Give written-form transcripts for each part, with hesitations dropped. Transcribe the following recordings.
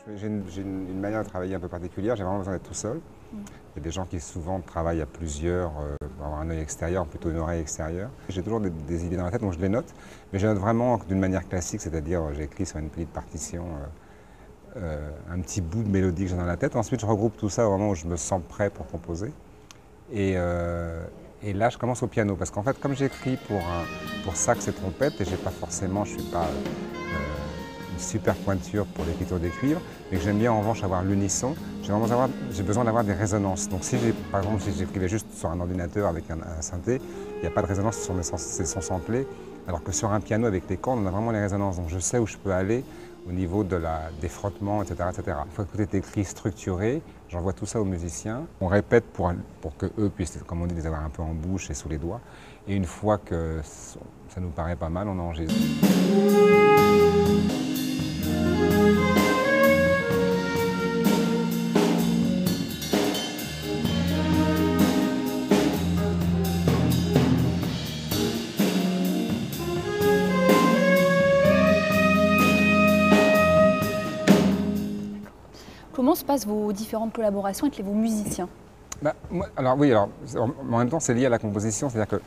J'ai une manière de travailler un peu particulière, j'ai vraiment besoin d'être tout seul. Il y a des gens qui souvent travaillent à plusieurs, pour avoir un œil extérieur, plutôt une oreille extérieure. J'ai toujours des idées dans la tête, donc je les note, mais je les note vraiment d'une manière classique, c'est-à-dire j'écris sur une petite partition un petit bout de mélodie que j'ai dans la tête. Ensuite, je regroupe tout ça au moment où je me sens prêt pour composer. Et là, je commence au piano, parce qu'en fait, comme j'écris pour sax et trompette, et j'ai pas forcément, je suis pas une super pointure pour l'écriture des cuivres, mais que j'aime bien en revanche avoir l'unisson, j'ai besoin d'avoir des résonances. Donc si par exemple, si j'écrivais juste sur un ordinateur avec un synthé, il n'y a pas de résonance sur ces sons samplés, alors que sur un piano avec les cordes, on a vraiment les résonances. Donc je sais où je peux aller au niveau des frottements, etc., etc. Une fois que tout est écrit, structuré, j'envoie tout ça aux musiciens. On répète pour qu'eux puissent, comme on dit, les avoir un peu en bouche et sous les doigts. Et une fois que ça nous paraît pas mal, on enregistre. Comment se passent vos différentes collaborations avec vos musiciens? Alors oui, en même temps c'est lié à la composition, c'est-à-dire que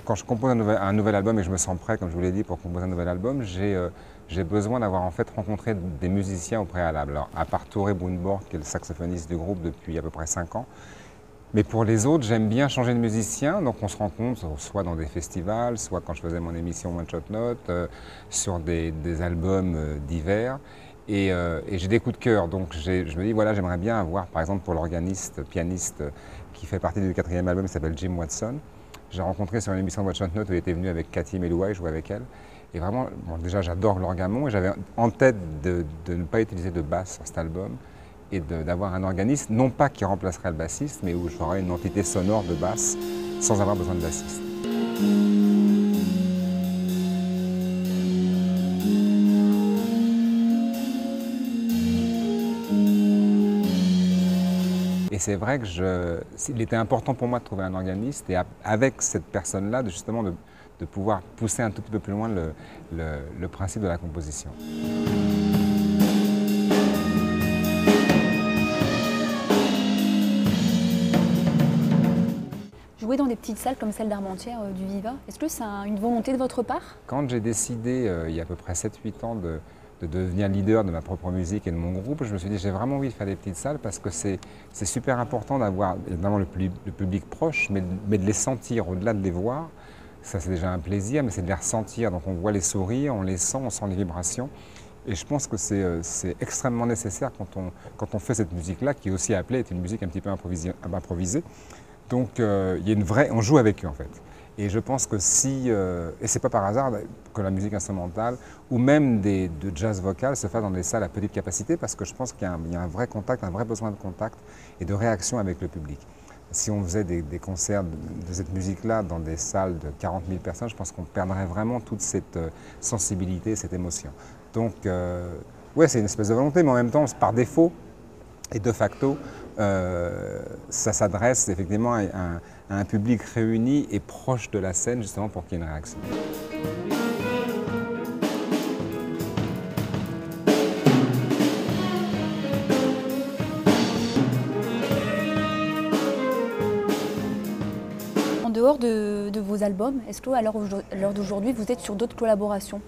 quand je compose un nouvel album et que je me sens prêt, comme je vous l'ai dit, pour composer un nouvel album, j'ai besoin d'avoir en fait rencontré des musiciens au préalable. Alors, à part Touré Bounborg, qui est le saxophoniste du groupe depuis à peu près 5 ans, mais pour les autres, j'aime bien changer de musicien, donc on se rencontre soit dans des festivals, soit quand je faisais mon émission One Shot Note, sur des albums divers. Et j'ai des coups de cœur, donc je me dis, voilà, j'aimerais bien avoir, par exemple, pour l'organiste, pianiste, qui fait partie du 4e album, qui s'appelle Jim Watson. J'ai rencontré sur une émission de One Shot Note où il était venu avec Cathy Meloua, je jouais avec elle. Et vraiment, bon, déjà, j'adore l'orgamon, et j'avais en tête de ne pas utiliser de basse sur cet album, et d'avoir un organiste, non pas qui remplacerait le bassiste, mais où j'aurais une entité sonore de basse, sans avoir besoin de bassiste. Et c'est vrai qu'il était important pour moi de trouver un organiste et avec cette personne-là, justement, de pouvoir pousser un tout petit peu plus loin le principe de la composition. Jouer dans des petites salles comme celle d'Armentières du Viva, est-ce que c'est une volonté de votre part? Quand j'ai décidé, il y a à peu près 7-8 ans, de devenir leader de ma propre musique et de mon groupe, je me suis dit j'ai vraiment envie de faire des petites salles parce que c'est super important d'avoir évidemment le public proche, mais de les sentir au-delà de les voir. Ça c'est déjà un plaisir, mais c'est de les ressentir. Donc on voit les sourires, on les sent, on sent les vibrations. Et je pense que c'est extrêmement nécessaire quand on fait cette musique-là, qui est aussi appelée est une musique un petit peu improvisée. Donc on joue avec eux en fait. Et je pense que et c'est pas par hasard que la musique instrumentale ou même de jazz vocal se fasse dans des salles à petite capacité, parce que je pense qu'il y a un vrai contact, un vrai besoin de contact et de réaction avec le public. Si on faisait des concerts de cette musique-là dans des salles de 40 000 personnes, je pense qu'on perdrait vraiment toute cette sensibilité, cette émotion. Donc, ouais, c'est une espèce de volonté, mais en même temps, par défaut et de facto, ça s'adresse effectivement à un public réuni et proche de la scène, justement pour qu'il y ait une réaction. En dehors de vos albums, est-ce qu'à l'heure d'aujourd'hui, vous êtes sur d'autres collaborations?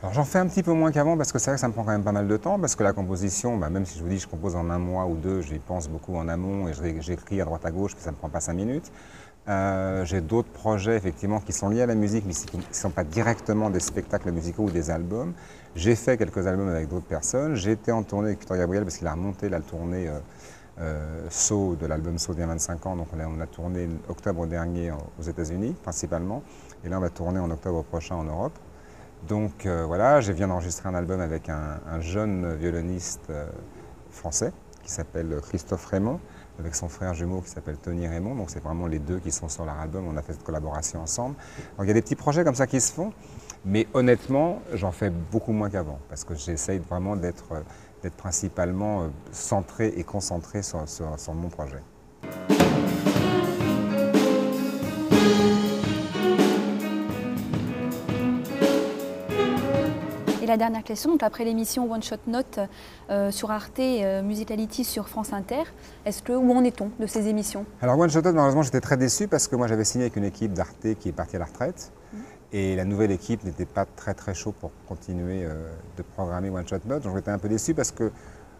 Alors j'en fais un petit peu moins qu'avant, parce que c'est vrai que ça me prend quand même pas mal de temps, parce que la composition, même si je vous dis je compose en un mois ou deux, j'y pense beaucoup en amont et j'écris à droite à gauche, puis ça ne me prend pas 5 minutes. J'ai d'autres projets effectivement qui sont liés à la musique, mais qui ne sont pas directement des spectacles musicaux ou des albums. J'ai fait quelques albums avec d'autres personnes, j'ai été en tournée avec Victor Gabriel parce qu'il a remonté la tournée So de l'album So d'il y a 25 ans, donc on a tourné octobre dernier aux États-Unis principalement, et là on va tourner en octobre prochain en Europe. Donc voilà, je viens d'enregistrer un album avec un jeune violoniste français qui s'appelle Christophe Raymond, avec son frère jumeau qui s'appelle Tony Raymond. Donc c'est vraiment les deux qui sont sur leur album, on a fait cette collaboration ensemble. Donc il y a des petits projets comme ça qui se font, mais honnêtement, j'en fais beaucoup moins qu'avant, parce que j'essaye vraiment d'être principalement centré et concentré sur mon projet. Et la dernière question, donc après l'émission One Shot Note sur Arte, Musicality sur France Inter, où en est-on de ces émissions? Alors One Shot Note, malheureusement, j'étais très déçu parce que moi j'avais signé avec une équipe d'Arte qui est partie à la retraite. Et la nouvelle équipe n'était pas très chaud pour continuer de programmer One Shot Note. Donc j'étais un peu déçu parce que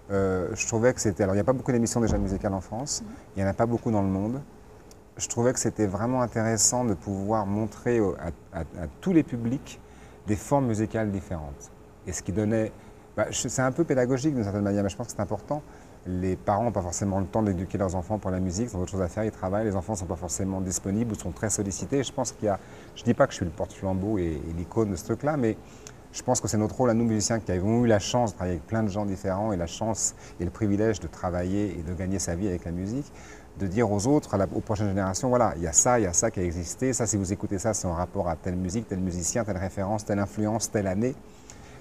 je trouvais que c'était... Alors il n'y a pas beaucoup d'émissions déjà musicales en France, il n'y en a pas beaucoup dans le monde. Je trouvais que c'était vraiment intéressant de pouvoir montrer à tous les publics des formes musicales différentes. Et ce qui donnait... c'est un peu pédagogique d'une certaine manière, mais je pense que c'est important. Les parents n'ont pas forcément le temps d'éduquer leurs enfants pour la musique, ils ont d'autres choses à faire, ils travaillent, les enfants ne sont pas forcément disponibles ou sont très sollicités. Je pense qu'il y a... Je ne dis pas que je suis le porte-flambeau et l'icône de ce truc-là, mais je pense que c'est notre rôle à nous musiciens qui avons eu la chance de travailler avec plein de gens différents et la chance et le privilège de travailler et de gagner sa vie avec la musique, de dire aux autres, aux prochaines générations, voilà, il y a ça qui a existé, ça si vous écoutez ça, c'est en rapport à telle musique, tel musicien, telle référence, telle influence, telle année.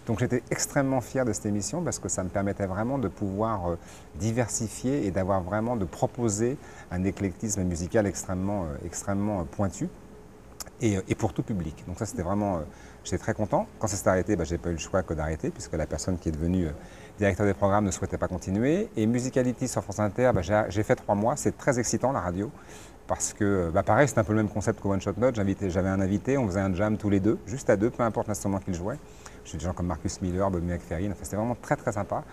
Donc j'étais extrêmement fier de cette émission parce que ça me permettait vraiment de pouvoir diversifier et d'avoir vraiment de proposer un éclectisme musical extrêmement pointu et pour tout public. Donc ça c'était vraiment, j'étais très content. Quand ça s'est arrêté, j'ai pas eu le choix que d'arrêter puisque la personne qui est devenue directeur des programmes ne souhaitait pas continuer. Et Musicality sur France Inter, j'ai fait 3 mois, c'est très excitant la radio. Parce que, pareil, c'est un peu le même concept que One Shot Note. J'avais un invité, on faisait un jam tous les deux, juste à deux, peu importe l'instrument qu'il jouait. J'ai des gens comme Marcus Miller, Bobby McFerrin, enfin, c'était vraiment très sympa.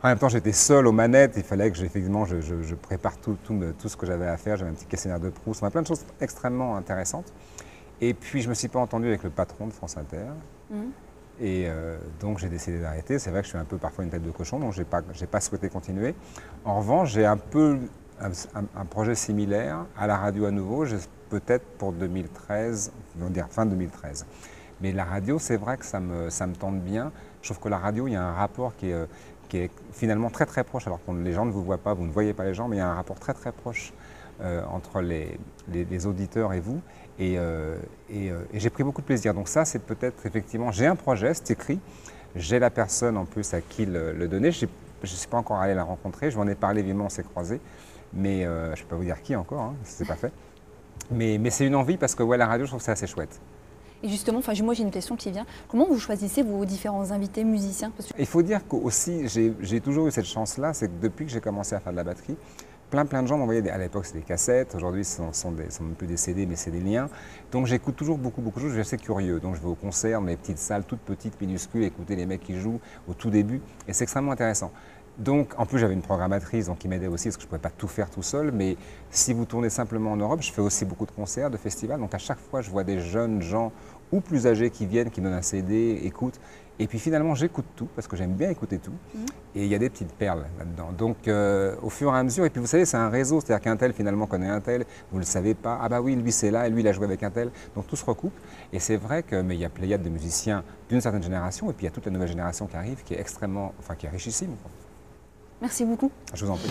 En même temps, j'étais seul aux manettes, il fallait que effectivement, je prépare tout ce que j'avais à faire. J'avais un petit questionnaire de Proust, plein de choses extrêmement intéressantes. Et puis, je ne me suis pas entendu avec le patron de France Inter. Et donc, j'ai décidé d'arrêter. C'est vrai que je suis un peu parfois une tête de cochon, donc je n'ai pas souhaité continuer. En revanche, j'ai un peu un projet similaire à la radio à nouveau, peut-être pour 2013, on va dire fin 2013. Mais la radio, c'est vrai que ça me tente bien. Je trouve que la radio, il y a un rapport qui est finalement très proche, alors que les gens ne vous voient pas, vous ne voyez pas les gens, mais il y a un rapport très proche entre les auditeurs et vous. Et j'ai pris beaucoup de plaisir. Donc ça, c'est peut-être effectivement, j'ai un projet, c'est écrit, j'ai la personne en plus à qui le donner. Je ne suis pas encore allé la rencontrer, je m'en ai parlé, évidemment, on s'est croisés. Mais je ne peux pas vous dire qui encore, hein, c'est pas fait. Mais c'est une envie parce que la radio, je trouve que c'est assez chouette. Et justement, moi j'ai une question qui vient. Comment vous choisissez vos différents invités musiciens? Il faut dire qu'aussi, j'ai toujours eu cette chance-là, c'est que depuis que j'ai commencé à faire de la batterie, plein de gens m'envoyaient, à l'époque c'était des cassettes, aujourd'hui ce sont même plus des CD, mais c'est des liens. Donc j'écoute toujours beaucoup de choses, je suis assez curieux. Donc je vais aux concerts, dans les petites salles, toutes petites, minuscules, écouter les mecs qui jouent au tout début, et c'est extrêmement intéressant. Donc, en plus, j'avais une programmatrice qui m'aidait aussi parce que je ne pouvais pas tout faire tout seul. Mais si vous tournez simplement en Europe, je fais aussi beaucoup de concerts, de festivals. Donc, à chaque fois, je vois des jeunes gens ou plus âgés qui viennent, qui donnent un CD, écoutent. Et puis finalement, j'écoute tout parce que j'aime bien écouter tout. Et il y a des petites perles là-dedans. Donc, au fur et à mesure, et puis vous savez, c'est un réseau. C'est-à-dire qu'un tel finalement connaît un tel. Vous ne le savez pas. Ah bah oui, lui c'est là et lui il a joué avec un tel. Donc, tout se recoupe. Et c'est vrai mais il y a pléiade de musiciens d'une certaine génération. Et puis, il y a toute la nouvelle génération qui arrive qui est qui est richissime. Merci beaucoup. Je vous en prie.